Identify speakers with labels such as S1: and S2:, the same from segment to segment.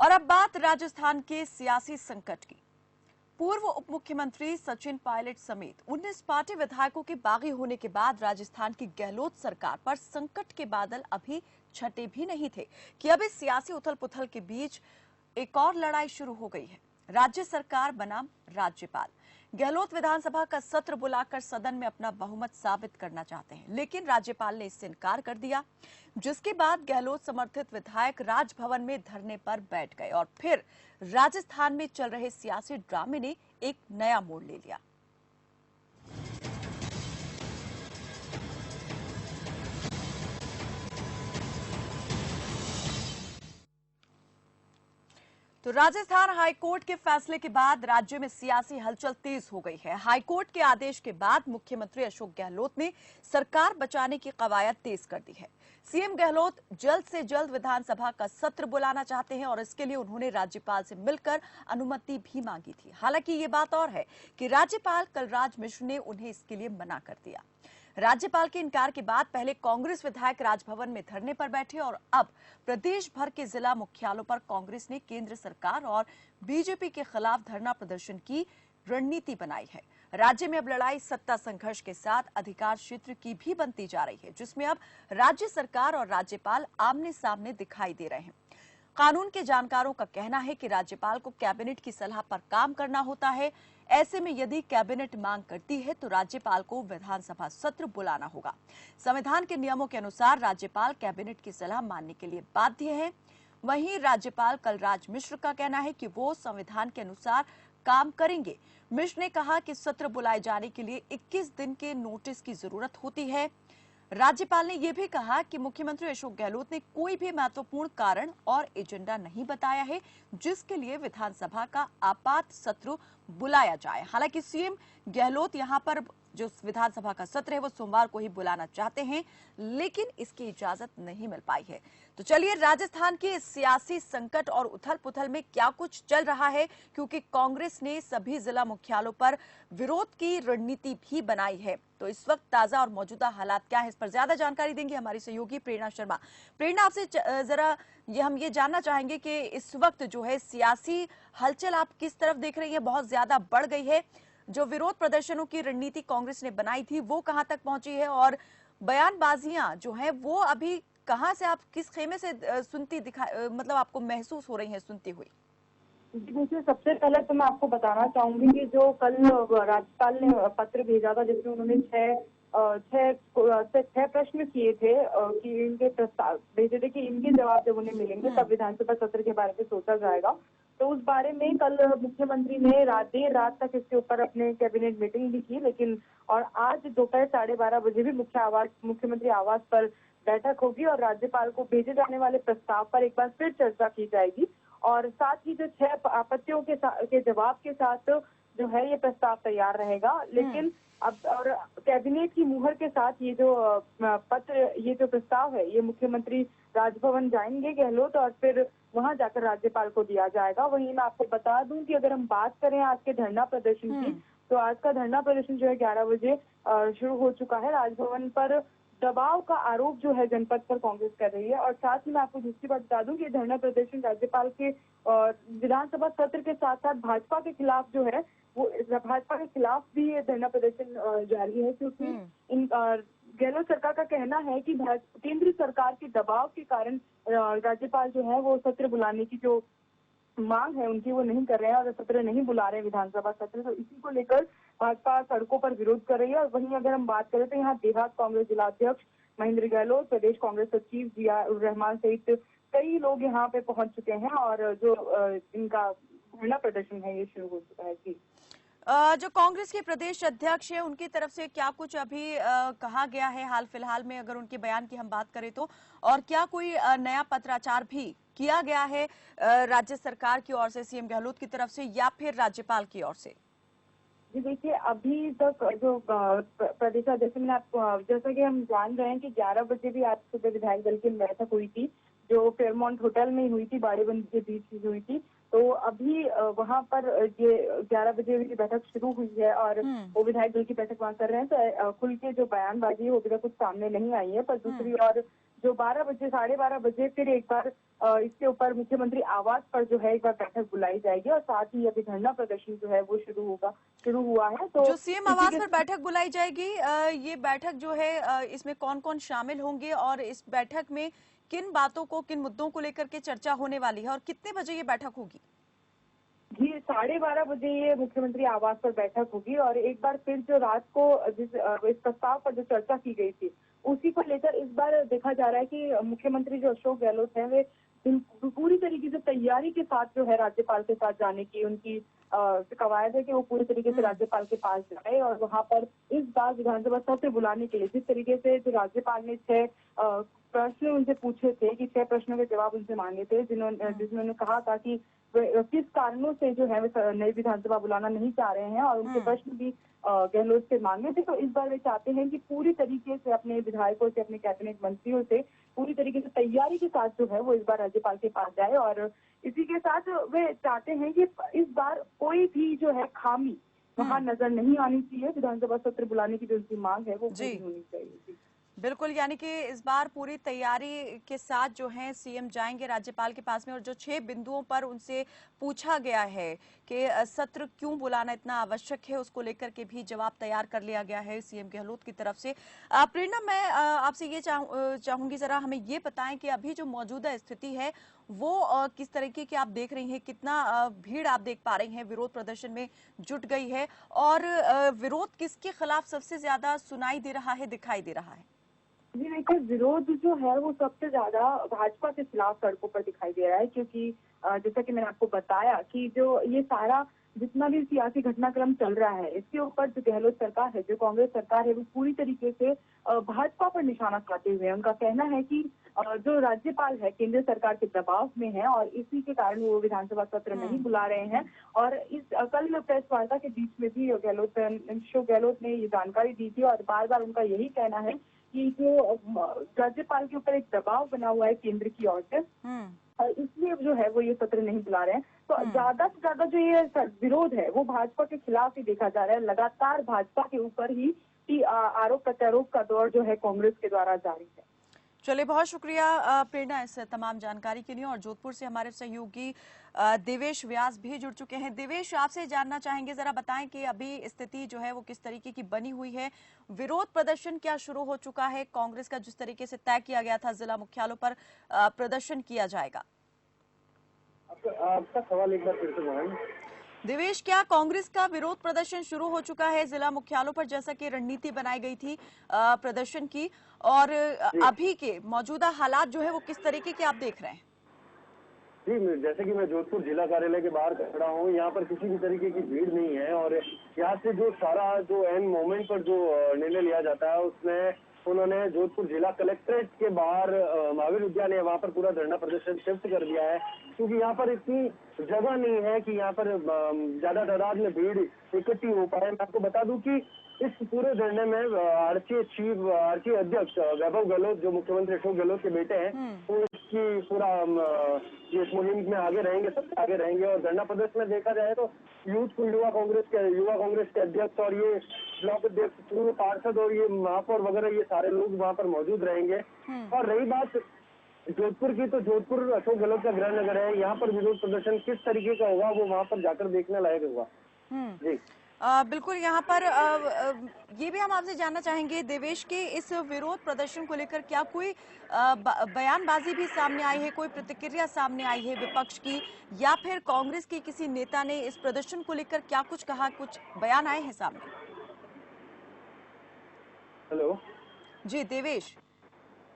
S1: और अब बात राजस्थान के सियासी संकट की। पूर्व उप मुख्यमंत्री सचिन पायलट समेत 19 पार्टी विधायकों के बागी होने के बाद राजस्थान की गहलोत सरकार पर संकट के बादल अभी छटे भी नहीं थे कि अब इस सियासी उथल-पुथल के बीच एक और लड़ाई शुरू हो गई है। राज्य सरकार बनाम राज्यपाल गहलोत विधानसभा का सत्र बुलाकर सदन में अपना बहुमत साबित करना चाहते हैं, लेकिन राज्यपाल ने इससे इनकार कर दिया, जिसके बाद गहलोत समर्थित विधायक राजभवन में धरने पर बैठ गए और फिर राजस्थान में चल रहे सियासी ड्रामे ने एक नया मोड़ ले लिया। तो राजस्थान हाईकोर्ट के फैसले के बाद राज्य में सियासी हलचल तेज हो गई है। हाईकोर्ट के आदेश के बाद मुख्यमंत्री अशोक गहलोत ने सरकार बचाने की कवायद तेज कर दी है। सीएम गहलोत जल्द से जल्द विधानसभा का सत्र बुलाना चाहते हैं और इसके लिए उन्होंने राज्यपाल से मिलकर अनुमति भी मांगी थी। हालांकि ये बात और है कि राज्यपाल कलराज मिश्र ने उन्हें इसके लिए मना कर दिया। राज्यपाल के इनकार के बाद पहले कांग्रेस विधायक राजभवन में धरने पर बैठे और अब प्रदेश भर के जिला मुख्यालयों पर कांग्रेस ने केंद्र सरकार और बीजेपी के खिलाफ धरना प्रदर्शन की रणनीति बनाई है। राज्य में अब लड़ाई सत्ता संघर्ष के साथ अधिकार क्षेत्र की भी बनती जा रही है, जिसमें अब राज्य सरकार और राज्यपाल आमने सामने दिखाई दे रहे हैं। कानून के जानकारों का कहना है कि राज्यपाल को कैबिनेट की सलाह पर काम करना होता है। ऐसे में यदि कैबिनेट मांग करती है तो राज्यपाल को विधानसभा सत्र बुलाना होगा। संविधान के नियमों के अनुसार राज्यपाल कैबिनेट की सलाह मानने के लिए बाध्य है। वहीं राज्यपाल कलराज मिश्र का कहना है कि वो संविधान के अनुसार काम करेंगे। मिश्र ने कहा कि सत्र बुलाए जाने के लिए 21 दिन के नोटिस की जरूरत होती है। राज्यपाल ने यह भी कहा कि मुख्यमंत्री अशोक गहलोत ने कोई भी महत्वपूर्ण कारण और एजेंडा नहीं बताया है जिसके लिए विधानसभा का आपात सत्र बुलाया जाए। हालांकि सीएम गहलोत यहां पर जो विधानसभा का सत्र है वो सोमवार को ही बुलाना चाहते हैं, लेकिन इसकी इजाजत नहीं मिल पाई है। तो चलिए राजस्थान के सियासी संकट और उथल-पुथल में क्या कुछ चल रहा है, क्योंकि कांग्रेस ने सभी जिला मुख्यालयों पर विरोध की रणनीति भी बनाई है। तो इस वक्त ताजा और मौजूदा हालात क्या है, इस पर ज्यादा जानकारी देंगे हमारी सहयोगी प्रेरणा शर्मा। प्रेरणा, आपसे जरा हम ये जानना चाहेंगे कि इस वक्त जो है सियासी हलचल आप किस तरफ देख रही है? बहुत ज्यादा बढ़ गई है। जो विरोध प्रदर्शनों की रणनीति कांग्रेस ने बनाई थी वो कहां तक पहुंची है और बयानबाजियां जो है वो अभी कहां से, आप किस खेमे से सुनती मतलब आपको महसूस हो रही हैं सुनती हुई?
S2: देखिए, सबसे पहले तो मैं आपको बताना चाहूंगी कि जो कल राज्यपाल ने पत्र भेजा था जिसमें उन्होंने छह प्रश्न किए थे कि इनके प्रस्ताव भेजे थे कि इनके जवाब जब उन्हें मिलेंगे तब विधानसभा सत्र के बारे में सोचा जाएगा। तो उस बारे में कल मुख्यमंत्री ने देर रात तक इसके ऊपर अपने कैबिनेट मीटिंग भी की, लेकिन और आज दोपहर 12:30 बजे भी मुख्यमंत्री आवास पर बैठक होगी और राज्यपाल को भेजे जाने वाले प्रस्ताव पर एक बार फिर चर्चा की जाएगी और साथ ही जो 6 आपत्तियों के जवाब के साथ जो है ये प्रस्ताव तैयार रहेगा। लेकिन अब और कैबिनेट की मुहर के साथ ये जो प्रस्ताव है ये मुख्यमंत्री राजभवन जाएंगे गहलोत और फिर वहां जाकर राज्यपाल को दिया जाएगा। वहीं मैं आपको बता दूं कि अगर हम बात करें आज के धरना प्रदर्शन की, तो आज का धरना प्रदर्शन जो है 11 बजे शुरू हो चुका है। राजभवन पर दबाव का आरोप जो है जनपद पर कांग्रेस कर रही है और साथ ही मैं आपको दूसरी बात बता दूं कि धरना प्रदर्शन राज्यपाल के विधानसभा सत्र के साथ साथ भाजपा के खिलाफ जो है वो भाजपा के खिलाफ भी ये धरना प्रदर्शन जारी है, क्योंकि इन गहलोत सरकार का कहना है कि केंद्र सरकार के दबाव के कारण राज्यपाल जो है वो सत्र बुलाने की जो मांग है उनकी वो नहीं कर रहे हैं और सत्र नहीं बुला रहे विधानसभा सत्र। तो इसी को लेकर भाजपा सड़कों पर विरोध कर रही है। और वहीं अगर हम बात करें तो यहाँ देहात कांग्रेस जिलाध्यक्ष महेंद्र गहलोत, प्रदेश कांग्रेस सचिव जिया उर रहमान सहित कई लोग यहाँ पे पहुंच चुके हैं और जो इनका धरना प्रदर्शन है ये शुरू हो चुका है। जी,
S1: जो कांग्रेस के प्रदेश अध्यक्ष है उनकी तरफ से क्या कुछ अभी कहा गया है हाल फिलहाल में, अगर उनके बयान की हम बात करें तो, और क्या कोई नया पत्राचार भी किया गया है राज्य सरकार की ओर से, सीएम गहलोत की तरफ से या फिर राज्यपाल की ओर से?
S2: जी देखिए, अभी तक जो प्रदेश अध्यक्ष जैसा कि हम जान रहे हैं कि 11 बजे भी आज सुबह विधायक दल की बैठक हुई थी जो फेयरमाउंट होटल में हुई थी, बाड़ेबंदी के बीच ही हुई थी। तो अभी वहां पर ये 11 बजे की बैठक शुरू हुई है और वो विधायक दल की बैठक वहां कर रहे हैं। तो खुल के जो बयानबाजी है वो अभी तक कुछ सामने नहीं आई है। पर दूसरी ओर जो 12 बजे 12:30 बजे फिर एक बार इसके ऊपर मुख्यमंत्री आवास पर जो है एक बार बैठक बुलाई जाएगी और साथ ही अभी धरना प्रदर्शन जो है वो शुरू हुआ है। तो
S1: जो सीएम आवास पर बैठक बुलाई जाएगी, ये बैठक जो है इसमें कौन कौन शामिल होंगे और इस बैठक में किन बातों को, किन मुद्दों को लेकर के चर्चा होने वाली है और कितने बजे ये बैठक होगी?
S2: जी, 12:30 बजे ये मुख्यमंत्री आवास पर बैठक होगी और एक बार फिर जो रात को इस प्रस्ताव पर जो चर्चा की गई थी उसी को लेकर इस बार देखा जा रहा है कि मुख्यमंत्री जो अशोक गहलोत हैं वे पूरी तरीके से तैयारी के साथ जो है राज्यपाल के साथ जाने की उनकी कवायद है कि वो पूरी तरीके से राज्यपाल के पास जाए और वहां पर इस बार विधानसभा सत्र बुलाने के लिए जिस तरीके से जो राज्यपाल ने 6 प्रश्न उनसे पूछे थे, कि 6 प्रश्नों के जवाब उनसे मांगे थे, जिन्होंने कहा था कि किस कारणों से जो है वे नई विधानसभा बुलाना नहीं चाह रहे हैं और उनके प्रश्न भी गहलोत से मांगे थे। तो इस बार वे चाहते हैं कि पूरी तरीके से अपने विधायकों से, अपने कैबिनेट मंत्रियों से पूरी तरीके से तैयारी के साथ जो है वो इस बार राज्यपाल के पास जाए और इसी के साथ वे चाहते हैं कि इस बार कोई भी जो है खामी वहां नजर नहीं आनी चाहिए। विधानसभा सत्र बुलाने की जो उनकी मांग है वो पूरी होनी चाहिए।
S1: बिल्कुल, यानी कि इस बार पूरी तैयारी के साथ जो है सीएम जाएंगे राज्यपाल के पास में और जो 6 बिंदुओं पर उनसे पूछा गया है कि सत्र क्यों बुलाना इतना आवश्यक है, उसको लेकर के भी जवाब तैयार कर लिया गया है सीएम गहलोत की तरफ से। प्रेरणा, मैं आपसे ये चाहूंगी, जरा हमें ये बताएं कि अभी जो मौजूदा स्थिति है वो किस तरीके की आप देख रही हैं, कितना भीड़ आप देख पा रही हैं विरोध प्रदर्शन में जुट गई है और विरोध किसके खिलाफ सबसे ज्यादा सुनाई दे रहा है, दिखाई दे रहा है?
S2: जी देखिए, विरोध जो है वो सबसे ज्यादा भाजपा के खिलाफ सड़कों पर दिखाई दे रहा है, क्योंकि जैसा कि मैंने आपको बताया कि जो ये सारा जितना भी सियासी घटनाक्रम चल रहा है इसके ऊपर जो गहलोत सरकार है, जो कांग्रेस सरकार है, वो पूरी तरीके से भाजपा पर निशाना साधते हुए उनका कहना है कि जो राज्यपाल है केंद्र सरकार के दबाव में है और इसी के कारण वो विधानसभा सत्र नहीं बुला रहे हैं। और इस कल प्रेस वार्ता के बीच में भी अशोक गहलोत ने ये जानकारी दी थी और बार बार उनका यही कहना है कि जो राज्यपाल के ऊपर एक दबाव बना हुआ है केंद्र की ओर से, इसलिए जो है वो ये सत्र नहीं बुला रहे हैं। तो ज्यादा से ज्यादा जो ये विरोध है वो भाजपा के खिलाफ ही देखा जा रहा है। लगातार भाजपा के ऊपर ही आरोप प्रत्यारोप का दौर जो है कांग्रेस के द्वारा जारी है।
S1: चलिए, बहुत शुक्रिया प्रेरणा इस तमाम जानकारी के लिए। और जोधपुर से हमारे सहयोगी देवेश व्यास भी जुड़ चुके हैं। देवेश, आपसे जानना चाहेंगे, जरा बताएं कि अभी स्थिति जो है वो किस तरीके की बनी हुई है, विरोध प्रदर्शन क्या शुरू हो चुका है? कांग्रेस का जिस तरीके से तय किया गया था जिला मुख्यालयों पर प्रदर्शन किया जाएगा।
S3: आपका सवाल एक बार फिर से बोलें।
S1: देवेश, क्या कांग्रेस का विरोध प्रदर्शन शुरू हो चुका है जिला मुख्यालयों पर, जैसा कि रणनीति बनाई गई थी प्रदर्शन की, और अभी के मौजूदा हालात जो है वो किस तरीके के आप देख रहे हैं?
S3: जी, जैसे कि मैं जोधपुर जिला कार्यालय के बाहर खड़ा हूँ, यहाँ पर किसी भी तरीके की भीड़ नहीं है और यहाँ से जो सारा जो एंड मोमेंट पर जो निर्णय लिया जाता है उसमें उन्होंने जोधपुर जिला कलेक्ट्रेट के बाहर महावीर उद्यान है, वहाँ पर पूरा धरना प्रदर्शन शिफ्ट कर दिया है, क्योंकि यहाँ पर इतनी जगह नहीं है कि यहाँ पर ज्यादा तादाद में भीड़ इकट्ठी हो पाए। मैं आपको बता दूं कि इस पूरे धरने में आरक्षी अध्यक्ष वैभव गहलोत, जो मुख्यमंत्री अशोक गहलोत के बेटे हैं, वो इसकी पूरा ये मुहिम में आगे रहेंगे, सबसे आगे रहेंगे। और धरना प्रदर्शन में देखा जाए तो युवा कांग्रेस के अध्यक्ष और ये ब्लॉक अध्यक्ष, पूर्व पार्षद और ये महापौर वगैरह, ये सारे लोग वहाँ पर मौजूद रहेंगे। और रही बात जोधपुर की, तो जोधपुर अशोक गहलोत का गृह नगर है, यहाँ पर विरोध प्रदर्शन किस तरीके का होगा वो वहाँ पर जाकर देखने लायक होगा। जी
S1: बिल्कुल, यहाँ पर ये भी हम आपसे जानना चाहेंगे देवेश के इस विरोध प्रदर्शन को लेकर क्या कोई बयानबाजी भी सामने आई है, कोई प्रतिक्रिया सामने आई है विपक्ष की, या फिर कांग्रेस के किसी नेता ने इस प्रदर्शन को लेकर क्या कुछ कहा, कुछ बयान आए हैं सामने?
S3: हेलो
S1: जी देवेश,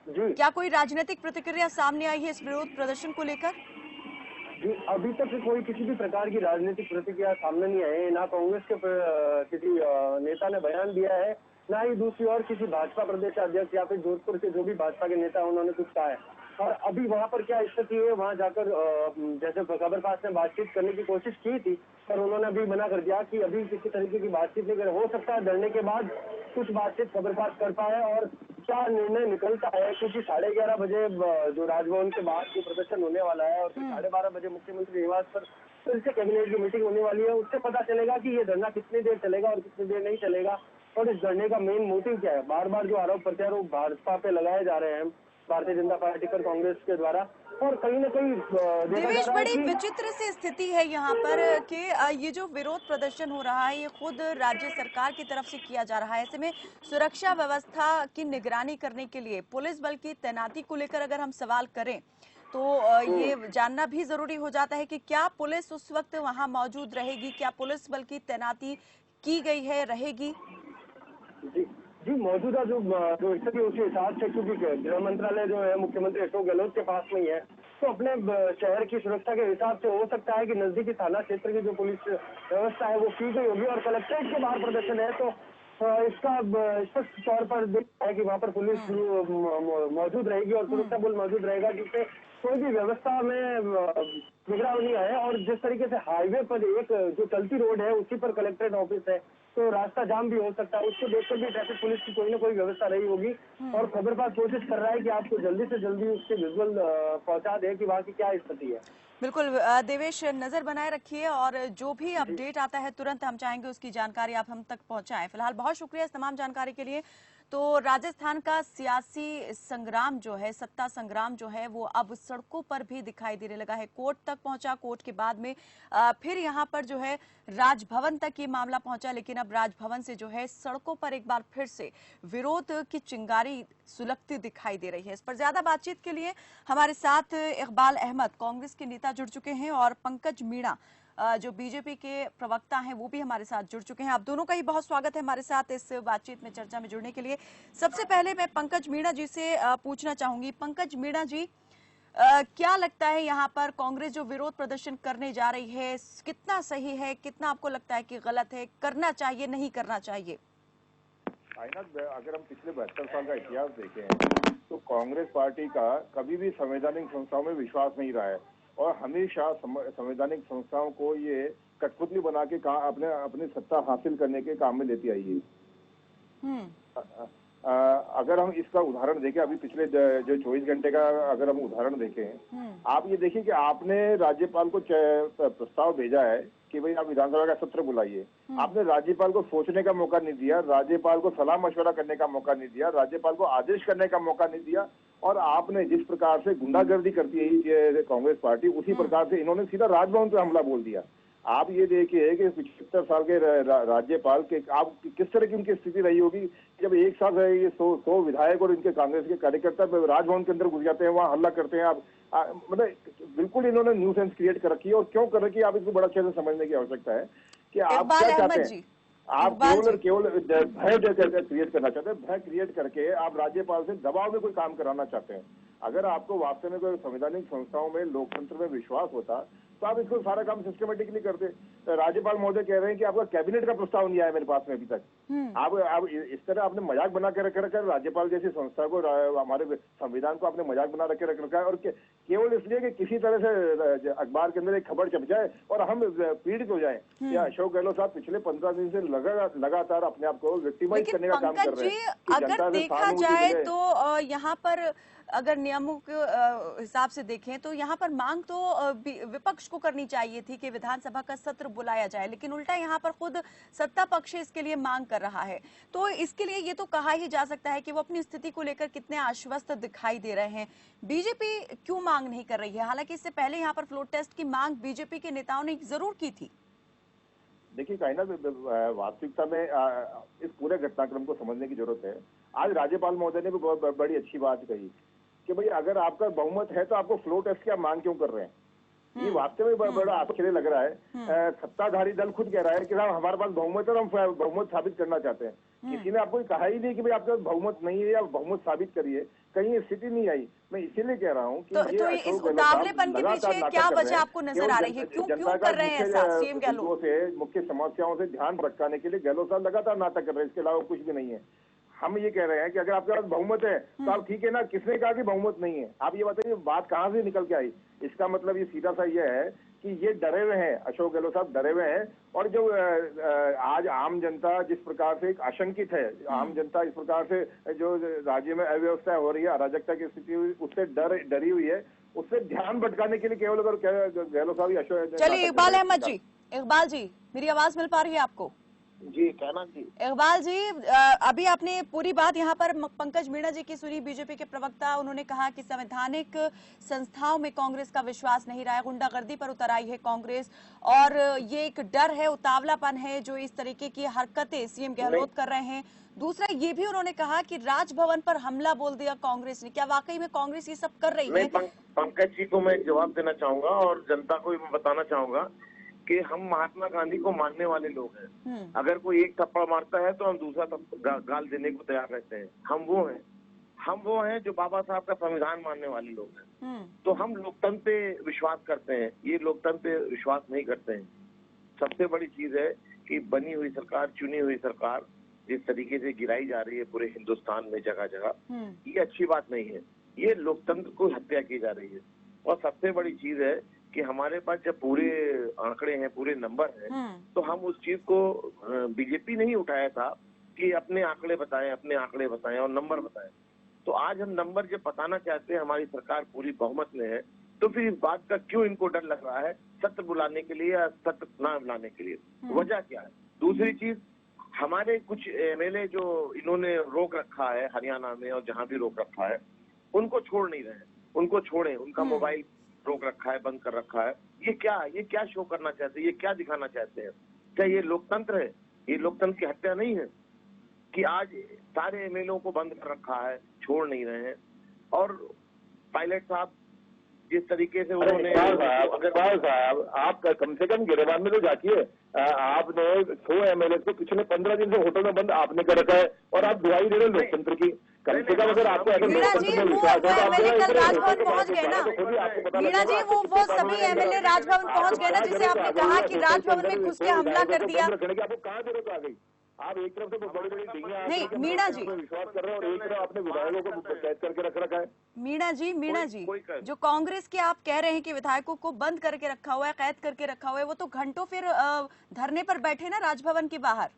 S3: जी,
S1: क्या कोई राजनीतिक प्रतिक्रिया सामने आई है इस विरोध प्रदर्शन को लेकर?
S3: जी, अभी तक कोई किसी भी प्रकार की राजनीतिक प्रतिक्रिया सामने नहीं आई है। ना कांग्रेस के किसी नेता ने बयान दिया है, ना ही दूसरी ओर किसी भाजपा प्रदेश अध्यक्ष या फिर जोधपुर के जो भी भाजपा के नेता उन्होंने कुछ कहा है। और अभी वहां पर क्या स्थिति है, वहां जाकर जैसे खबरपाश ने बातचीत करने की कोशिश की थी, पर उन्होंने अभी मना कर दिया कि अभी किसी तरीके की बातचीत नहीं कर। हो सकता है धरने के बाद कुछ बातचीत खबरपाश कर पाए और क्या निर्णय निकलता है, क्योंकि 11:30 बजे जो राजभवन के बाहर जो प्रदर्शन होने वाला है और फिर 12:30 बजे मुख्यमंत्री निवास पर फिर से कैबिनेट की मीटिंग होने वाली है। उससे पता चलेगा कि ये धरना कितनी देर चलेगा और कितनी देर नहीं चलेगा, और इस धरने का मेन मोटिव क्या है। बार बार जो आरोप प्रत्यारोप भाजपा पे लगाए जा रहे हैं, भारतीय जनता पार्टी पर कांग्रेस के द्वारा, और कहीं न कहीं देखा
S1: देवेश,
S3: जा रहा है
S1: बड़ी
S3: कि
S1: विचित्र सी स्थिति है यहाँ पर कि ये जो विरोध प्रदर्शन हो रहा है ये खुद राज्य सरकार की तरफ से किया जा रहा है। ऐसे में सुरक्षा व्यवस्था की निगरानी करने के लिए पुलिस बल की तैनाती को लेकर अगर हम सवाल करें तो ये जानना भी जरूरी हो जाता है कि क्या पुलिस उस वक्त वहां मौजूद रहेगी, क्या पुलिस बल की तैनाती की गई है, रहेगी?
S3: जी मौजूदा जो स्थिति उसी हिसाब से, क्योंकि गृह मंत्रालय जो है मुख्यमंत्री अशोक गहलोत के पास में ही है, तो अपने शहर की सुरक्षा के हिसाब से हो सकता है कि नजदीकी थाना क्षेत्र की जो पुलिस व्यवस्था है वो की गई होगी, और कलेक्ट्रेट के बाहर प्रदर्शन है तो इसका स्पष्ट तौर पर दिखता है कि वहाँ पर पुलिस मौजूद रहेगी और सुरक्षा बल मौजूद रहेगा, जिससे कोई भी व्यवस्था में बिगड़ाव नहीं आए। और जिस तरीके से हाईवे पर एक जो चलती रोड है उसी पर कलेक्ट्रेट ऑफिस है, तो रास्ता जाम भी हो सकता है, उसको देखकर भी ट्रैफिक पुलिस की कोई ना कोई व्यवस्था रही होगी। और खबरपाश कोशिश कर रहा है कि आपको जल्दी से जल्दी उसके विजुअल पहुंचा दे कि वहाँ की क्या स्थिति है।
S1: बिल्कुल देवेश, नजर बनाए रखिए और जो भी अपडेट आता है तुरंत हम चाहेंगे उसकी जानकारी आप हम तक पहुंचाएं। फिलहाल बहुत शुक्रिया इस तमाम जानकारी के लिए। तो राजस्थान का सियासी संग्राम जो है, सत्ता संग्राम जो है, वो अब सड़कों पर भी दिखाई देने लगा है। कोर्ट तक पहुंचा, कोर्ट के बाद में फिर यहां पर जो है राजभवन तक ये मामला पहुंचा, लेकिन अब राजभवन से जो है सड़कों पर एक बार फिर से विरोध की चिंगारी सुलगती दिखाई दे रही है। इस पर ज्यादा बातचीत के लिए हमारे साथ इकबाल अहमद कांग्रेस के नेता जुड़ चुके हैं और पंकज मीणा जो बीजेपी के प्रवक्ता हैं वो भी हमारे साथ जुड़ चुके हैं। आप दोनों का ही बहुत स्वागत है हमारे साथ इस बातचीत में, चर्चा में जुड़ने के लिए। सबसे पहले मैं पंकज मीणा जी से पूछना चाहूंगी। पंकज मीणा जी, क्या लगता है यहाँ पर कांग्रेस जो विरोध प्रदर्शन करने जा रही है कितना सही है, कितना आपको लगता है कि गलत है, करना चाहिए नहीं करना चाहिए?
S4: अगर हम पिछले 72 साल का इतिहास देखें तो कांग्रेस पार्टी का कभी भी संवैधानिक संस्थाओं में विश्वास नहीं रहा है और हमेशा संवैधानिक संस्थाओं को ये कठपुतली बना के अपनी सत्ता हासिल करने के काम में लेती आई है। अगर हम इसका उदाहरण देखें, अभी पिछले जो 24 घंटे का अगर हम उदाहरण देखें, आप ये देखिए कि आपने राज्यपाल को प्रस्ताव भेजा है कि भाई आप विधानसभा का सत्र बुलाइए। आपने राज्यपाल को सोचने का मौका नहीं दिया, राज्यपाल को सलाह मशवरा करने का मौका नहीं दिया, राज्यपाल को आदेश करने का मौका नहीं दिया, और आपने जिस प्रकार से गुंडागर्दी करती है कांग्रेस पार्टी, उसी प्रकार से इन्होंने सीधा राजभवन पर हमला बोल दिया। आप ये देखिए कि 75 साल के राज्यपाल के आप किस तरह की उनकी स्थिति रही होगी जब एक साथ ये 100 विधायक और इनके कांग्रेस के कार्यकर्ता राजभवन के अंदर घुस जाते हैं, वहां हल्ला करते हैं। आप मतलब बिल्कुल इन्होंने न्यूसेंस क्रिएट कर रखी है, और क्यों कर रखी है आप इसको बड़ा अच्छे से समझने की आवश्यकता है कि आप क्या चाहते हैं। आप केवल भय क्रिएट करना चाहते हैं, भय क्रिएट करके आप राज्यपाल से दबाव में कोई काम कराना चाहते हैं। अगर आपको वास्तव में कोई संवैधानिक संस्थाओं में लोकतंत्र में विश्वास होता तो आप इसको सारा काम सिस्टमेटिकली करते। राज्यपाल महोदय कह रहे हैं कि आपका कैबिनेट का प्रस्ताव नहीं आया मेरे पास में अभी तक। आप इस तरह आपने मजाक बना के रख रखा है राज्यपाल जैसी संस्था को, हमारे संविधान को आपने मजाक बना रख रखा है, और केवल इसलिए कि किसी तरह से अखबार के अंदर एक खबर छप जाए और हम पीड़ित हो जाए। या अशोक गहलोत साहब पिछले 15 दिन से लगातार अपने आप को विक्टिमाइज करने का काम कर रहे हैं।
S1: अगर देखा जाए तो यहाँ पर अगर नियमों के हिसाब से देखें तो यहाँ पर मांग तो विपक्ष को करनी चाहिए थी कि विधानसभा का सत्र बुलाया जाए, लेकिन उल्टा यहाँ पर खुद सत्ता पक्ष इसके लिए मांग कर रहा है। तो इसके लिए ये तो कहा ही जा सकता है कि वो अपनी स्थिति को लेकर कितने आश्वस्त दिखाई दे रहे हैं। बीजेपी क्यों मांग नहीं कर रही है? हालांकि इससे पहले यहाँ पर फ्लोर टेस्ट की मांग बीजेपी के नेताओं ने जरूर की थी।
S4: देखिए कहीं ना वास्तविकता में इस पूरे घटनाक्रम को समझने की जरूरत है। आज राज्यपाल महोदय ने भी बहुत बड़ी अच्छी बात कही कि भाई अगर आपका बहुमत है तो आपको फ्लोर टेस्ट की आप मांग क्यों कर रहे हैं। ये वास्तव में बड़ा आश्चर्य लग रहा है। सत्ताधारी दल खुद कह रहा है कि हमारे पास बहुमत है और हम बहुमत साबित करना चाहते हैं। किसी ने आपको कहा ही नहीं कि भाई आपके पास बहुमत नहीं है या बहुमत साबित करिए, कहीं स्थिति नहीं आई। मैं इसीलिए कह रहा हूँ कि
S1: तो इस उतावलेपन के पीछे क्या वजह आपको नजर आ रही है? क्यों कर रहे हैं ऐसा सीएम गहलोत?
S4: मुख्य समस्याओं से ध्यान भटकाने के लिए गहलोत साहब लगातार नाटक कर रहे हैं, इसके अलावा कुछ भी नहीं है। हम ये कह रहे हैं कि अगर आपके पास बहुमत है तो आप ठीक है ना, किसने कहा कि बहुमत नहीं है? आप ये बताइए बात कहाँ से निकल के आई? इसका मतलब ये सीधा सा ये है कि ये डरे हुए हैं, अशोक गहलोत साहब डरे हुए हैं। और जो आज आम जनता जिस प्रकार से एक आशंकित है, आम जनता इस प्रकार से जो राज्य में अव्यवस्था हो रही है, अराजकता की स्थिति उससे डरी हुई है, उससे ध्यान भटकाने के लिए केवल अगर गहलोत साहब अशोक।
S1: चलिए इकबाल अहमद जी, इकबाल जी मेरी आवाज मिल पा रही है आपको?
S3: जी कहना जी।
S1: इकबाल जी, अभी आपने पूरी बात यहाँ पर पंकज मीणा जी की सुनी, बीजेपी के प्रवक्ता, उन्होंने कहा कि संवैधानिक संस्थाओं में कांग्रेस का विश्वास नहीं रहा है, गुंडागर्दी पर उतर आई है कांग्रेस, और ये एक डर है, उतावलापन है जो इस तरीके की हरकतें सीएम गहलोत कर रहे हैं। दूसरा ये भी उन्होंने कहा कि राजभवन पर हमला बोल दिया कांग्रेस ने। क्या वाकई में कांग्रेस ये सब कर रही है?
S3: पंकज जी को मैं जवाब देना चाहूंगा और जनता को भी मैं बताना चाहूंगा कि हम महात्मा गांधी को मानने वाले लोग हैं। अगर कोई एक थप्पड़ मारता है तो हम दूसरा गाल देने को तैयार रहते हैं। हम वो हैं जो बाबा साहब का संविधान मानने वाले लोग हैं। तो हम लोकतंत्र पे विश्वास करते हैं, ये लोकतंत्र पे विश्वास नहीं करते हैं। सबसे बड़ी चीज है कि बनी हुई सरकार, चुनी हुई सरकार जिस तरीके से गिराई जा रही है पूरे हिंदुस्तान में जगह जगह, ये अच्छी बात नहीं है। ये लोकतंत्र को हत्या की जा रही है। और सबसे बड़ी चीज है कि हमारे पास जब पूरे आंकड़े हैं, पूरे नंबर हैं, तो हम उस चीज को बीजेपी नहीं उठाया था कि अपने आंकड़े बताएं और नंबर बताएं। तो आज हम नंबर जब बताना चाहते हैं, हमारी सरकार पूरी बहुमत में है, तो फिर इस बात का क्यों इनको डर लग रहा है सत्र बुलाने के लिए या सत्र ना बुलाने के लिए? वजह क्या है? दूसरी चीज, हमारे कुछ एमएलए जो इन्होंने रोक रखा है हरियाणा में और जहां भी रोक रखा है, उनको छोड़ नहीं रहे हैं। उनको छोड़ें, उनका मोबाइल रोक रखा है, बंद कर रखा है। ये क्या शो करना चाहते हैं? ये क्या दिखाना चाहते हैं? क्या ये लोकतंत्र है? ये लोकतंत्र की हत्या नहीं है कि आज सारे एमएलए को बंद कर रखा है, छोड़ नहीं रहे हैं? और पायलट साहब जिस तरीके से उन्होंने,
S4: अग्रवाल साहब आप कम से कम गिरवान में तो जाइए। आपने 100 एमएलए को पिछले 15 दिन से होटल में बंद आपने कर रखा है और आप दुआई दे रहे लोकतंत्र की। कम से कम अगर आपको ऐसा लोकतंत्र में विश्वास है तो
S1: एमएलए कल राजभवन पहुंच गए ना मीणा जी, वो सभी एमएलए राजभवन पहुंच गए ना, जिसे आपने कहा कि राजभवन में घुस के हमला कर दिया।
S4: आपको कहाँ जरूरत आ गई? आप एक तरफ से बड़ी बड़ी
S1: नहीं मीणा जी,
S4: विश्वास कर रहे हैं और एक तरफ अपने विधायकों को कैद करके रख रखा है।
S1: मीणा जी जो कांग्रेस के आप कह रहे हैं कि विधायकों को बंद करके रखा हुआ है, कैद करके रखा हुआ है, वो तो घंटों फिर धरने पर बैठे ना राजभवन के बाहर।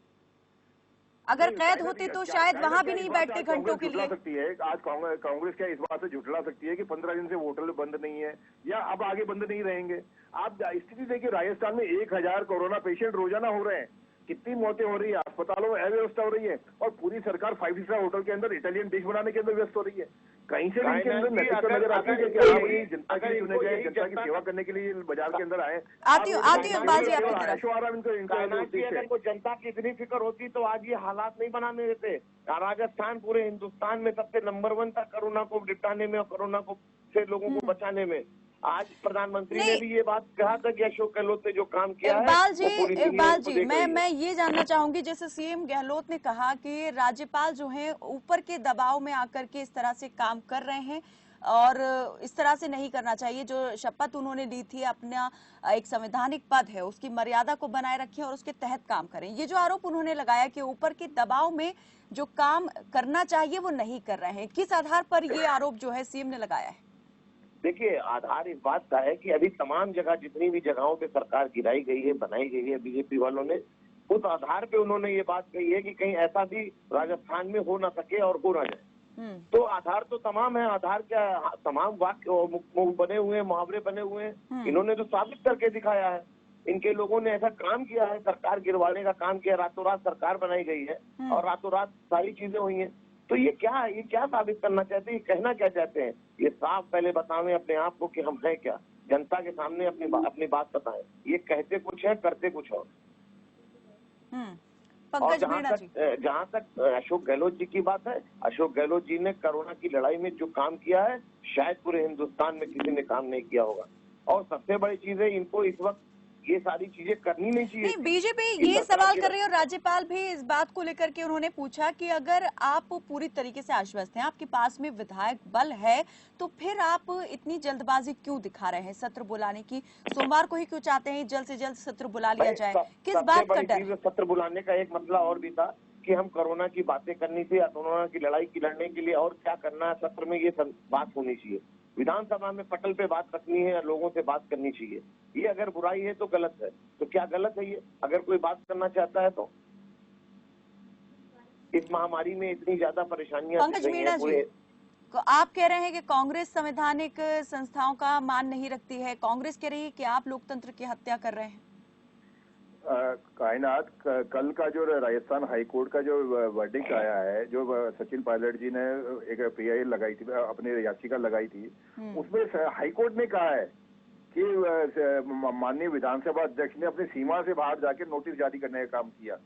S1: अगर कैद होते तो शायद वहां भी नहीं बैठते घंटों के लिए।
S4: सकती है आज कांग्रेस क्या इस बात से झुठला सकती है कि 15 दिन से होटल बंद नहीं है या अब आगे बंद नहीं रहेंगे? आप स्थिति देखिए, राजस्थान में 1000 कोरोना पेशेंट रोजाना हो रहे हैं, कितनी मौतें हो रही है, अस्पतालों में अव्यवस्था हो रही है, और पूरी सरकार 5 स्टार होटल के अंदर इटालियन डिश बनाने के अंदर व्यस्त हो रही है। कहीं से इनके अंदर नैतिकता नजर आती है कि आप ये जनता के लिए चुने गए, जनता की सेवा करने के लिए बाजार के अंदर आए।
S1: आती हूँ बाजी आपकी तरफ।
S3: अगर कोई जनता की इतनी फिक्र होती तो आज ये हालात नहीं बनाने देते। राजस्थान पूरे हिंदुस्तान में सबसे नंबर 1 था कोरोना को निपटाने में और कोरोना को से लोगों को बचाने में। आज प्रधानमंत्री ने भी ये बात कहा था कि अशोक गहलोत ने जो काम किया है।
S1: इकबाल जी मैं ये जानना चाहूंगी, जैसे सीएम गहलोत ने कहा कि राज्यपाल जो हैं ऊपर के दबाव में आकर के इस तरह से काम कर रहे हैं और इस तरह से नहीं करना चाहिए। जो शपथ उन्होंने ली थी, अपना एक संवैधानिक पद है, उसकी मर्यादा को बनाए रखें और उसके तहत काम करें। ये जो आरोप उन्होंने लगाया कि ऊपर के दबाव में जो काम करना चाहिए वो नहीं कर रहे हैं, किस आधार पर ये आरोप जो है सीएम ने लगाया है?
S3: देखिए, आधार इस बात का है कि अभी तमाम जगह जितनी भी जगहों पे सरकार गिराई गई है, बनाई गई है बीजेपी वालों ने, उस आधार पे उन्होंने ये बात कही है कि कहीं ऐसा भी राजस्थान में हो ना सके और हो ना जाए। तो आधार तो तमाम है, आधार क्या तमाम वाक्य बने हुए हैं, मुहावरे बने हुए हैं। इन्होंने तो साबित करके दिखाया है। इनके लोगों ने ऐसा काम किया है, सरकार गिरवाने का काम किया, रातों रात सरकार बनाई गई है और रातों रात सारी चीजें हुई हैं। तो ये क्या साबित करना चाहते हैं, ये कहना क्या चाहते हैं? ये साफ पहले बतावें अपने आप को कि हम हैं क्या, जनता के सामने अपनी बात बताएं। ये कहते कुछ है, करते कुछ और। और जहाँ तक अशोक गहलोत जी की बात है, अशोक गहलोत जी ने कोरोना की लड़ाई में जो काम किया है शायद पूरे हिंदुस्तान में किसी ने काम नहीं किया होगा। और सबसे बड़ी चीज है, इनको इस वक्त ये सारी चीजें करनी नहीं चाहिए।
S1: नहीं, बीजेपी ये सवाल कर रही है और राज्यपाल भी इस बात को लेकर के उन्होंने पूछा कि अगर आप पूरी तरीके से आश्वस्त हैं, आपके पास में विधायक बल है, तो फिर आप इतनी जल्दबाजी क्यों दिखा रहे हैं सत्र बुलाने की? सोमवार को ही क्यों चाहते हैं जल्द से जल्द सत्र बुला लिया जाए? किस बात का डर?
S3: सत्र बुलाने का एक मसला और भी था
S5: कि हम कोरोना की बातें करनी थी या कोरोना की लड़ाई की लड़ने के लिए और क्या करना है सत्र में, ये सब बात होनी चाहिए। विधानसभा में पटल पे बात रखनी है या लोगों से बात करनी चाहिए। ये अगर बुराई है तो गलत है। तो क्या गलत है ये? अगर कोई बात करना चाहता है तो इस महामारी में इतनी ज्यादा परेशानियां
S1: पंकज
S5: दिख रही
S1: मीणा
S5: हैं
S1: जी,
S5: पूरे।
S1: तो आप कह रहे हैं कि कांग्रेस संवैधानिक संस्थाओं का मान नहीं रखती है। कांग्रेस कह रही है कि आप लोकतंत्र की हत्या कर रहे हैं।
S4: कायनात कल का जो राजस्थान हाईकोर्ट का जो वर्डिक्ट आया है, जो सचिन पायलट जी ने एक पीआई लगाई थी, अपनी याचिका लगाई थी, उसमें हाईकोर्ट ने कहा है कि माननीय विधानसभा अध्यक्ष ने अपनी सीमा से बाहर जाके नोटिस जारी करने का काम किया।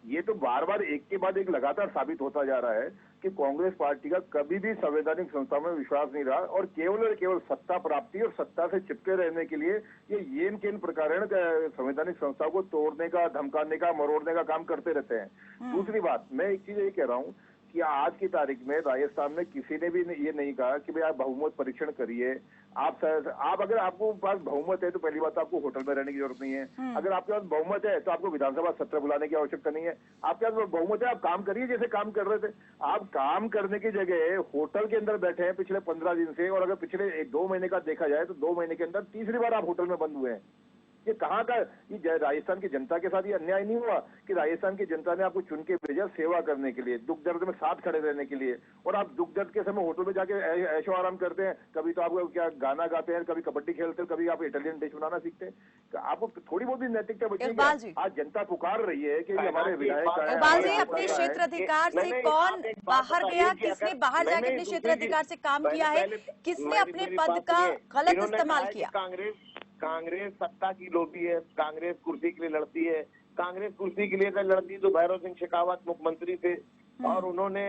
S4: ये तो बार बार एक के बाद एक लगातार साबित होता जा रहा है कि कांग्रेस पार्टी का कभी भी संवैधानिक संस्था में विश्वास नहीं रहा और केवल सत्ता प्राप्ति और सत्ता से चिपके रहने के लिए ये केन प्रकार संवैधानिक संस्था को तोड़ने का, धमकाने का, मरोड़ने का काम करते रहते हैं। दूसरी बात, मैं एक चीज ये कह रहा हूँ कि आज की तारीख में राजस्थान में किसी ने भी ये नहीं कहा कि भाई आप बहुमत परीक्षण करिए। आप अगर आपको पास बहुमत है तो पहली बात आपको होटल में रहने की जरूरत नहीं है। अगर आपके पास बहुमत है तो आपको विधानसभा सत्र बुलाने की आवश्यकता नहीं है। आपके पास बहुमत है, आप काम करिए जैसे काम कर रहे थे। आप काम करने की जगह होटल के अंदर बैठे हैं पिछले 15 दिन से, और अगर पिछले 2 महीने का देखा जाए तो 2 महीने के अंदर तीसरी बार आप होटल में बंद हुए हैं। ये कहाँ का, ये राजस्थान की जनता के साथ ये अन्याय नहीं हुआ कि राजस्थान की जनता ने आपको चुन के भेजा सेवा करने के लिए, दुख दर्द में साथ खड़े रहने के लिए, और आप दुख दर्द के समय होटल में जाके ऐशो आराम करते हैं। कभी तो आप क्या गाना गाते हैं, कभी कबड्डी खेलते हैं, कभी आप इटालियन डिश बनाना सीखते हैं। तो आपको थोड़ी बहुत भी नैतिकता बची। आज जनता पुकार रही है कि हमारे विधायक
S1: इकबाल जी, अपने क्षेत्र अधिकार से कौन बाहर गया, किसने बाहर जाके अपने क्षेत्र अधिकार से काम किया है, किसने अपने पद का गलत इस्तेमाल किया?
S5: कांग्रेस सत्ता की लोभी है। कांग्रेस कुर्सी के लिए लड़ती है। कांग्रेस कुर्सी के लिए अगर लड़ती तो भैरव सिंह शेखावत मुख्यमंत्री थे, और उन्होंने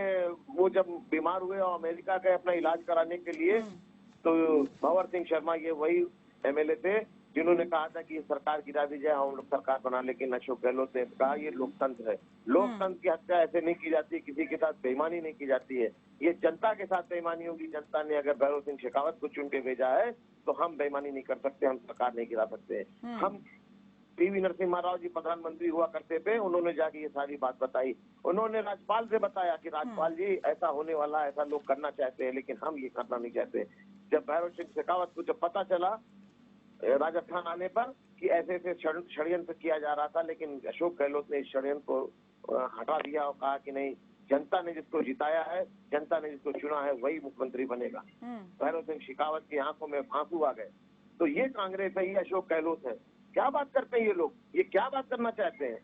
S5: वो जब बीमार हुए और अमेरिका गए अपना इलाज कराने के लिए, तो भंवर सिंह शर्मा ये वही एमएलए थे जिन्होंने कहा था कि सरकार गिरा दी जाए, हम लोग सरकार बना। लेकिन अशोक गहलोत ने कहा ये लोकतंत्र है, लोकतंत्र की हत्या ऐसे नहीं की जाती, किसी के साथ बेईमानी नहीं की जाती है। ये जनता के साथ बेईमानी होगी। जनता ने अगर भैरव सिंह शेखावत को चुन के भेजा है तो हम बेईमानी नहीं कर सकते, हम सरकार नहीं गिरा सकते। हम पीवी नरसिम्हा राव जी प्रधानमंत्री हुआ करते थे, उन्होंने जाके ये सारी बात बताई। उन्होंने राज्यपाल से बताया कि राज्यपाल जी ऐसा होने वाला, ऐसा लोग करना चाहते हैं लेकिन हम ये करना नहीं चाहते। जब भैरव सिंह शेखावत को जब पता चला राजस्थान आने पर कि ऐसे ऐसे षड्यंत्र किया जा रहा था, लेकिन अशोक गहलोत ने इस षड्यंत्र को हटा दिया और कहा कि नहीं, जनता ने जिसको जिताया है, जनता ने जिसको चुना है वही मुख्यमंत्री बनेगा। भैरव सिंह शेखावत की आंखों में आंसू आ गए। तो ये कांग्रेस है, ये अशोक गहलोत है। क्या बात करते हैं ये लोग, ये क्या बात करना चाहते हैं?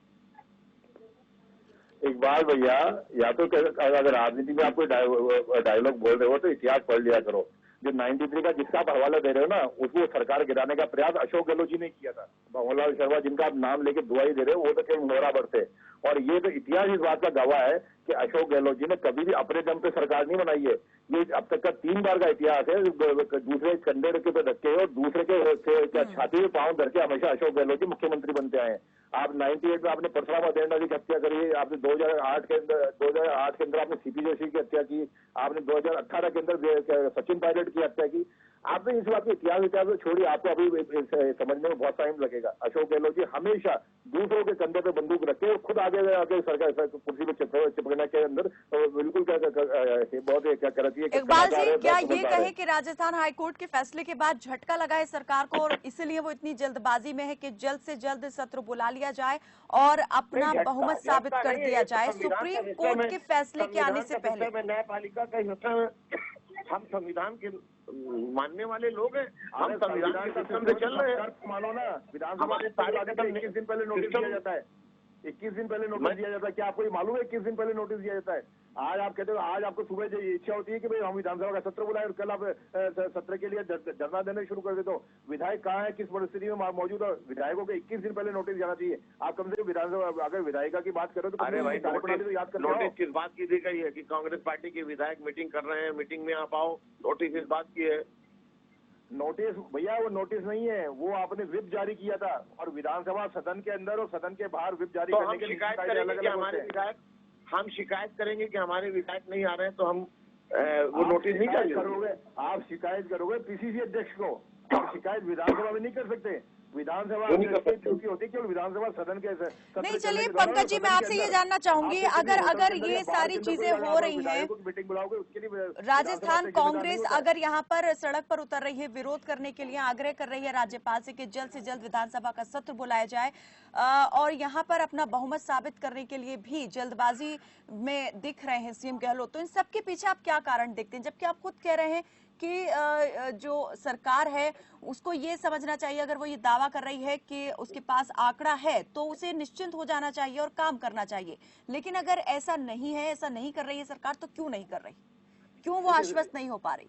S4: इकबाल भैया, या तो अगर राजनीति में आप कोई डायलॉग बोल रहे हो तो इतिहास पढ़ लिया करो। जो 93 का जिसका आप हवाला दे रहे हो ना, उसको सरकार गिराने का प्रयास अशोक गहलोत जी ने किया था। भंवरलाल शर्मा जिनका आप नाम लेके दुआई दे रहे हो, वो तो केवल बराबर थे। और ये तो इतिहास इस बात का गवाह है कि अशोक गहलोत जी ने कभी भी अपने दम पे सरकार नहीं बनाई है। ये अब तक का 3 बार का इतिहास है। दूसरे कंधे के पे धक्के और दूसरे के छाती में पांव धर के हमेशा अशोक गहलोत जी मुख्यमंत्री बनते आए हैं। आप 98 में आपने परशुराम अदेंडा जी की हत्या करी, आपने 2008 के अंदर आपने सीपी जोशी की हत्या की, आपने 2018 के अंदर सचिन पायलट की हत्या की। आपने इस बात के इतिहास छोड़िए, आपको अभी समझने में बहुत टाइम लगेगा। अशोक गहलोत जी हमेशा दूसरों के कंधे पे बंदूक रखे और खुद आगे सरकार कुर्सी पे चिपकने के अंदर बिल्कुल बहुत क्या करती है।
S1: इकबाल जी, क्या ये कहे कि राजस्थान हाईकोर्ट के फैसले के बाद झटका लगा है सरकार को और इसलिए वो इतनी जल्दबाजी में है कि जल्द से जल्द सत्र बुला लिया जाए और अपना बहुमत साबित कर दिया जाए सुप्रीम कोर्ट के फैसले के आने से पहले?
S5: न्यायपालिका का हिस्सा, हम संविधान के मानने वाले लोग हैं, हम संविधान के सिस्टम से चल रहे हैं।
S4: मानो ना, विधानसभा में 21 दिन पहले नोटिस दिया जाता है। 21 दिन पहले नोटिस दिया जाता है। क्या आपको ये मालूम है 21 दिन पहले नोटिस दिया जाता है? आज आप कहते हो, आज आपको सुबह जो इच्छा होती है कि भाई हम विधानसभा का सत्र बुलाए और कल आप सत्र के लिए धरना देने शुरू कर देते हो। विधायक कहाँ है, किस परिस्थिति में मौजूद है? विधायकों को 21 दिन पहले नोटिस जाना चाहिए। आप कम से कम विधानसभा अगर विधायिका की बात करो तो
S5: अरे भाई, नोटिस किस बात की दी गई है कि कांग्रेस पार्टी के विधायक मीटिंग कर रहे हैं, मीटिंग में आप आओ? नोटिस इस बात की है।
S4: नोटिस भैया, वो नोटिस नहीं है, वो आपने व्हिप जारी किया था और विधानसभा सदन के अंदर और सदन के बाहर व्हिप जारी करने के लिए
S5: शिकायत करेंगे कि हमारे विधायक, हम शिकायत करेंगे कि हमारे विधायक नहीं आ रहे हैं तो हम वो नोटिस नहीं जारी करोगे।
S4: आप शिकायत करोगे पीसीसी अध्यक्ष को आप शिकायत विधानसभा में नहीं कर सकते। विधानसभा क्योंकि होती केवल विधानसभा सदन के
S1: नहीं, चलिए पंकज जी, मैं आपसे ये जानना चाहूंगी, अगर ये सारी चीजें हो रही हैं,
S4: मीटिंग बुलाओगे उसके लिए
S1: राजस्थान कांग्रेस अगर यहाँ पर सड़क पर उतर रही है, विरोध करने के लिए आग्रह कर रही है राज्यपाल से कि जल्द से जल्द विधानसभा का सत्र बुलाया जाए, और यहाँ पर अपना बहुमत साबित करने के लिए भी जल्दबाजी में दिख रहे हैं सीएम गहलोत, तो इन सबके पीछे आप क्या कारण देखते हैं, जबकि आप खुद कह रहे हैं कि जो सरकार है उसको ये समझना चाहिए, अगर वो ये दावा कर रही है कि उसके पास आंकड़ा है तो उसे निश्चिंत हो जाना चाहिए और काम करना चाहिए, लेकिन अगर ऐसा नहीं है, ऐसा नहीं कर रही है सरकार, तो क्यों नहीं कर रही, क्यों वो आश्वस्त नहीं हो पा रही?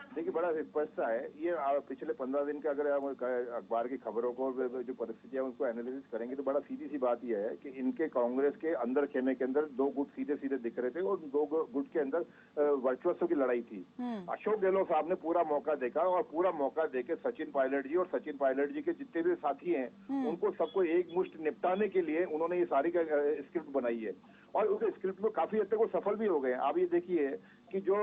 S4: देखिए, बड़ा स्पष्ट है ये। पिछले 15 दिन का अगर हम अखबार की खबरों को जो परिस्थितियां उनको एनालिसिस करेंगे तो बड़ा सीधी सी बात यह है कि इनके कांग्रेस के अंदर खेमे के अंदर दो गुट सीधे सीधे दिख रहे थे और दो गुट के अंदर वर्चस्व की लड़ाई थी। अशोक गहलोत साहब ने पूरा मौका देखा और पूरा मौका देके सचिन पायलट जी और सचिन पायलट जी के जितने भी साथी हैं उनको सबको एक मुश्त निपटाने के लिए उन्होंने ये सारी स्क्रिप्ट बनाई है और उस स्क्रिप्ट में काफी हद तक वो सफल भी हो गए। आप ये देखिए कि जो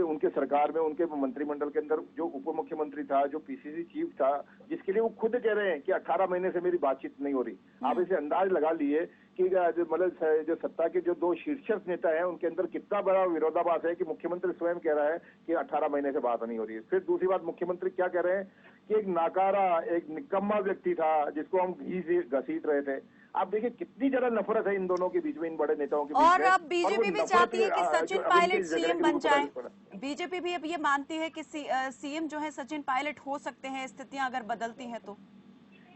S4: उनके सरकार में उनके मंत्रिमंडल के अंदर जो उप मुख्यमंत्री था, जो पीसीसी चीफ था, जिसके लिए वो खुद कह रहे हैं कि 18 महीने से मेरी बातचीत नहीं हो रही। आप इसे अंदाज लगा लिए कि मतलब जो सत्ता के जो दो शीर्षस्थ नेता हैं उनके अंदर कितना बड़ा विरोधाभास है कि मुख्यमंत्री स्वयं कह रहा है कि 18 महीने से बात नहीं हो रही है। फिर दूसरी बात, मुख्यमंत्री क्या कह रहे हैं कि एक नाकारा, एक निकम्मा व्यक्ति था जिसको हम घी से घसीट रहे थे। आप देखिए कितनी ज्यादा नफरत है इन दोनों के बीच में, इन बड़े नेताओं के बीच में।
S1: और अब बीजेपी भी चाहती है कि सचिन पायलट सीएम बन जाए। बीजेपी भी अब ये मानती है कि सीएम जो है सचिन पायलट हो सकते हैं, स्थितियां अगर बदलती हैं तो।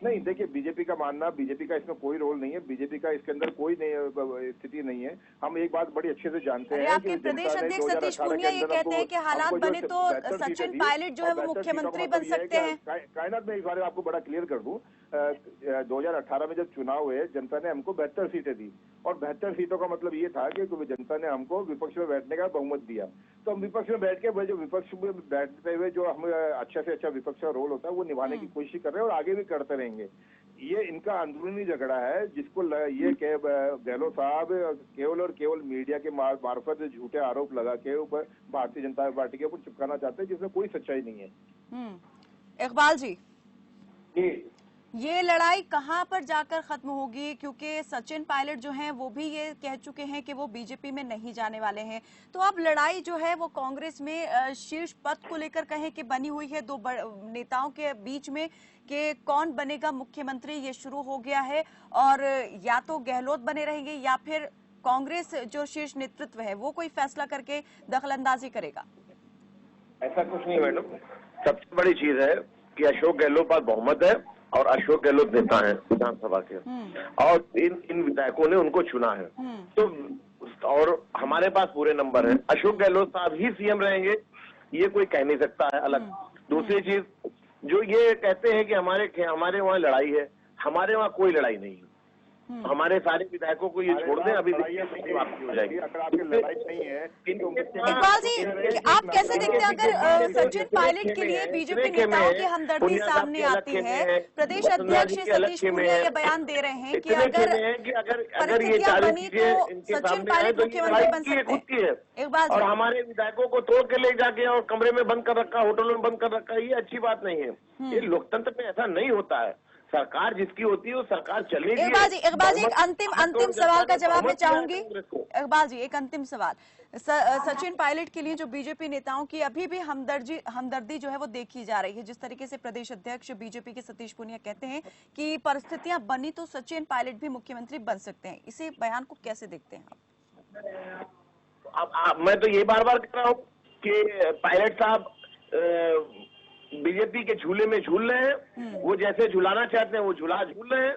S4: नहीं, देखिए बीजेपी का मानना, बीजेपी का इसमें कोई रोल नहीं है, बीजेपी का इसके अंदर कोई स्थिति नहीं है। हम एक बात बड़ी अच्छे से जानते हैं।
S1: आपके प्रदेश अध्यक्ष सतीश पूनिया ये कहते हैं कि हालात बने तो सचिन पायलट जो है वो मुख्यमंत्री बन सकते हैं।
S4: कायनात में इस बारे में आपको बड़ा क्लियर कर दूं, 2018 में जब चुनाव हुए जनता ने हमको 72 सीटें दी और 72 सीटों का मतलब ये था कि जनता ने हमको विपक्ष में बैठने का बहुमत दिया। तो हम विपक्ष में बैठ के जो विपक्ष में बैठते हुए जो हम अच्छा से अच्छा विपक्ष का रोल होता है वो निभाने की कोशिश कर रहे हैं और आगे भी करते रहेंगे। ये इनका अंदरूनी झगड़ा है जिसको ये गहलोत साहब केवल और केवल मीडिया के मार्फत झूठे आरोप लगा के ऊपर भारतीय जनता पार्टी के ऊपर चिपकाना चाहते हैं जिसमें कोई सच्चाई नहीं है।
S1: इकबाल जी, ये लड़ाई कहां पर जाकर खत्म होगी, क्योंकि सचिन पायलट जो हैं वो भी ये कह चुके हैं कि वो बीजेपी में नहीं जाने वाले हैं, तो अब लड़ाई जो है वो कांग्रेस में शीर्ष पद को लेकर कहें कि बनी हुई है दो नेताओं के बीच में कि कौन बनेगा मुख्यमंत्री, ये शुरू हो गया है और या तो गहलोत बने रहेंगे या फिर कांग्रेस जो शीर्ष नेतृत्व है वो कोई फैसला करके दखलंदाजी करेगा।
S5: ऐसा कुछ नहीं मैडम, सबसे बड़ी चीज है कि अशोक गहलोत पर बहुमत है और अशोक गहलोत नेता है विधानसभा के और इन विधायकों ने उनको चुना है, तो और हमारे पास पूरे नंबर है। अशोक गहलोत साहब ही सीएम रहेंगे, ये कोई कह नहीं सकता है अलग। दूसरी चीज, जो ये कहते हैं कि हमारे वहाँ लड़ाई है, हमारे वहाँ कोई लड़ाई नहीं है। हमारे सारे विधायकों को ये छोड़ दें, अभी वापसी हो जाएगी।
S4: अगर आपकी लड़ाई नहीं है।
S1: इकबाल जी, आप कैसे देखते हैं अगर सचिन पायलट के लिए बीजेपी नेताओं की हमदर्दी सामने आती है? प्रदेश अध्यक्ष सतीश पूनिया ये बयान दे रहे हैं कि अगर परिस्थितियां बनी तो सचिन पायलट मुख्यमंत्री बन सकते हैं। इकबाल जी,
S5: और हमारे विधायकों को तोड़ के ले जाके और कमरे में बंद कर रखा, होटलों में बंद कर रखा, ये अच्छी बात नहीं है। ये लोकतंत्र में ऐसा नहीं होता है। सरकार जिसकी होती है वो सरकार चलेगी।
S1: इकबाल जी, एक अंतिम सवाल का जवाब मैं चाहूंगी। इकबाल जी, एक अंतिम सवाल, सचिन पायलट के लिए जो बीजेपी नेताओं की अभी भी हमदर्दी जो है वो देखी जा रही है, जिस तरीके से प्रदेश अध्यक्ष बीजेपी के सतीश पूनिया कहते हैं कि परिस्थितियां बनी तो सचिन पायलट भी मुख्यमंत्री बन सकते हैं, इसे बयान को कैसे देखते हैं
S5: आप? मैं तो ये बार बार कह रहा हूँ कि पायलट साहब बीजेपी के झूले में झूल रहे हैं। वो जैसे झुलाना चाहते हैं वो झूल रहे हैं,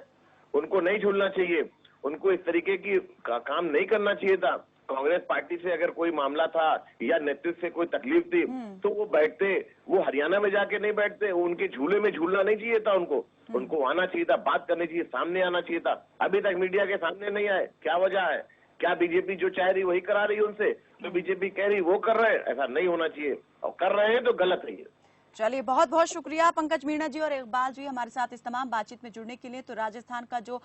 S5: उनको नहीं झूलना चाहिए, उनको इस तरीके की काम नहीं करना चाहिए था। कांग्रेस पार्टी से अगर कोई मामला था या नेतृत्व से कोई तकलीफ थी तो वो बैठते, वो हरियाणा में जाके नहीं बैठते, उनके झूले में झूलना नहीं चाहिए था। उनको आना चाहिए था, बात करनी चाहिए, सामने आना चाहिए था। अभी तक मीडिया के सामने नहीं आए, क्या वजह है? क्या बीजेपी जो चाह रही वही करा रही है उनसे? तो बीजेपी कह रही वो कर रहे हैं, ऐसा नहीं होना चाहिए, और कर रहे हैं तो गलत है ये।
S1: चलिए, बहुत बहुत शुक्रिया पंकज मीणा जी और इकबाल जी हमारे साथ इस तमाम बातचीत में जुड़ने के लिए। तो राजस्थान का जो